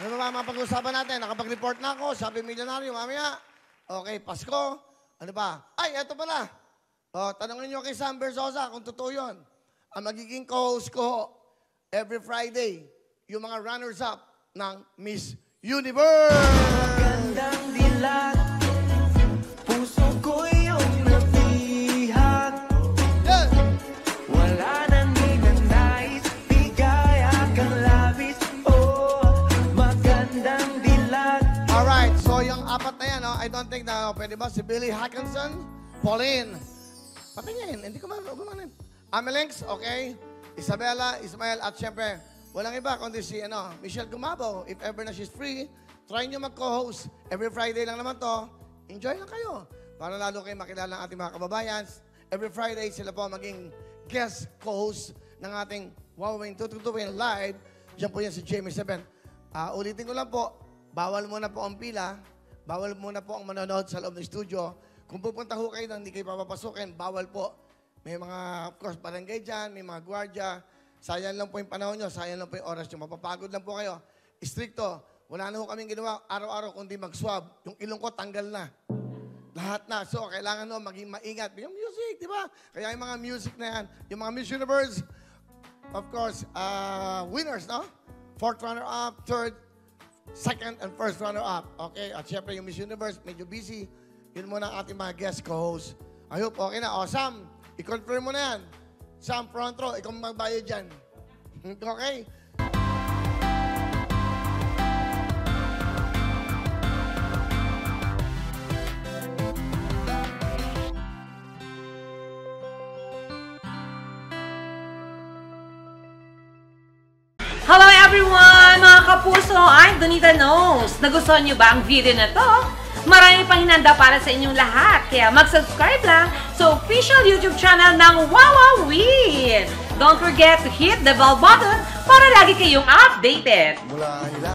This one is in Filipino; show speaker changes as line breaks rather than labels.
Ano ba mapag-usapan natin? Nakapag-report na ako. Sabi milyonaryo, mamaya. Okay, Pasko. Ano ba? Ay, eto pala. O, tanongin nyo kay Sam Bersosa kung totoo yun. Ang magiging co-host ko every Friday, yung mga runners-up ng Miss Universe.
Magandang dilag, puso ko yung nabihag.
Yeah.
Wala nang ninanais, bigay kang labis. Oh, magandang dilag.
Alright, so yung apat na yan, I don't think na pwede ba si Billy Hackinson, Pauline, patingin, hindi ko gumanin. Amelinx, okay. Isabella, Ismael, at syempre, walang iba kundi si Michelle Gumabo. If ever na she's free, try nyo mag-co-host. Every Friday lang naman to. Enjoy lang kayo. Para lalo kayo makilala ang ating mga kababayan. Every Friday, sila po maging guest co-host ng ating Wowing Tututuin Live. Diyan po yan si Jamie 7. Ulitin ko lang po, bawal muna po ang pila. Bawal muna po ang manonood sa loob ng studio. Kung pupunta ho kayo nang hindi kayo papapasukin, bawal po. May mga, of course, barangay dyan, may mga gwardiya. Sayang lang po yung panahon nyo, sayang lang po yung oras nyo. Mapapagod lang po kayo. Stricto, wala na ho kaming ginawa araw-araw kundi mag-swab. Yung ilong ko, tanggal na. Lahat na. So, kailangan no, maging maingat. Yung music, di ba? Kaya yung mga music na yan, yung mga Miss Universe, of course, winners, no? Fourth runner-up, third, second, and first runner-up. Okay? At syempre, yung Miss Universe, medyo busy. Yun muna ang ating mga guest co-host. I hope okay na. O, Sam, i-confirm mo na yan. Sam, front row, ikaw magbayad dyan. Okay?
Hello everyone! Mga kapuso, I'm Donita Knows. Nagustuhan niyo ba ang video na to? Marami pang hinanda para sa inyong lahat. Kaya mag-subscribe lang sa official YouTube channel ng Wowowin. Don't forget to hit the bell button para lagi kayong updated.